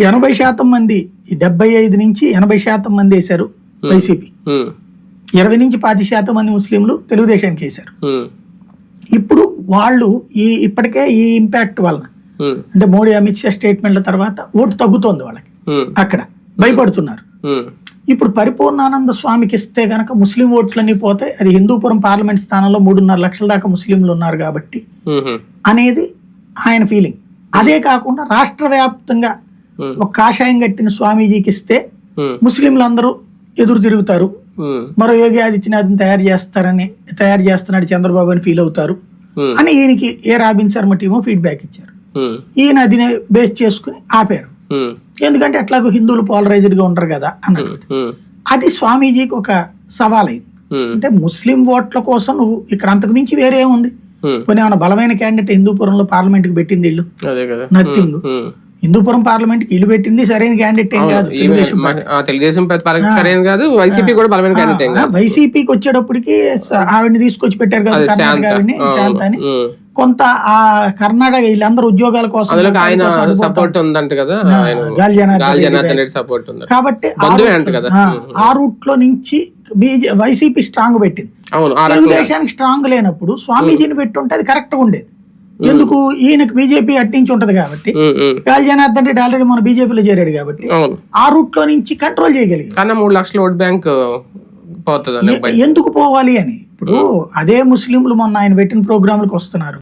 80% మంది 75 నుంచి 80% మంది వేశారు వైసీపీ, 20 నుంచి 10% మంది ముస్లింలు తెలుగుదేశానికి వేశారు. ఇప్పుడు వాళ్ళు ఇప్పటికే ఈ ఇంపాక్ట్ వలన అంటే మోడీ అమిత్ షా స్టేట్మెంట్ల తర్వాత ఓటు తగ్గుతోంది వాళ్ళకి, అక్కడ భయపడుతున్నారు. ఇప్పుడు పరిపూర్ణానంద స్వామికి ఇస్తే గనక ముస్లిం ఓట్లన్నీ పోతే అది హిందూపురం పార్లమెంట్ స్థానంలో 3.5 లక్షల దాకా ముస్లింలు ఉన్నారు కాబట్టి అనేది ఆయన ఫీలింగ్. అదే కాకుండా రాష్ట్ర వ్యాప్తంగా ఒక కాషాయం కట్టిన స్వామీజీకి ఇస్తే ముస్లింలు అందరూ ఎదురు తిరుగుతారు, మరో యోగి ఆదిత్యనాథ్ని తయారు చేస్తున్నాడు చంద్రబాబు అని ఫీల్ అవుతారు అని ఈయనకి రాబిన్ శర్మ టీమో ఫీడ్బ్యాక్ ఇచ్చారు. ఈయన అది బేస్ చేసుకుని ఆపారు, ఎందుకంటే ఎట్లాగో హిందువులు పోలరైజ్డ్ గా ఉంటారు కదా అన్నట్టు. అది స్వామీజీకి ఒక సవాల్ అయింది. అంటే ముస్లిం ఓట్ల కోసం నువ్వు ఇక్కడ అంతకు మించి వేరే ఉంది, కొన్ని ఏమైనా బలమైన క్యాండిడేట్ హిందూపురంలో పార్లమెంట్ కి పెట్టింది ఇల్లు నథింగ్. హిందూపురం పార్లమెంట్ కి ఇల్లు పెట్టింది సరైన క్యాండిడేట్ ఏం కాదు, వైసీపీకి వచ్చేటప్పటికి ఆవిడని తీసుకొచ్చి పెట్టారు కదా కర్ణాటక శాంతని. కొంత ఆ కర్ణాటక వీళ్ళందరూ ఉద్యోగాల కోసం కాబట్టి ఆ రూట్ లో నుంచి వైసీపీ స్ట్రాంగ్ పెట్టింది. తెలుగుదేశానికి స్ట్రాంగ్ లేనప్పుడు స్వామీజీని పెట్టుంటే అది కరెక్ట్ గా ఉండేది. ఎందుకు ఈయనకు బీజేపీ అట్టించి ఉంటది కాబట్టి, గాలి జనార్దన్ రెడ్డి ఆల్రెడీ మన బీజేపీలో చేరాడు కాబట్టి ఆ రూట్ లో నుంచి కంట్రోల్ చేయగలిగారు. 3 లక్షల ఓట్ బ్యాంక్ ఎందుకు పోవాలి అని. ఇప్పుడు అదే ముస్లింలు మొన్న ఆయన పెట్టిన ప్రోగ్రాంలకు వస్తున్నారు.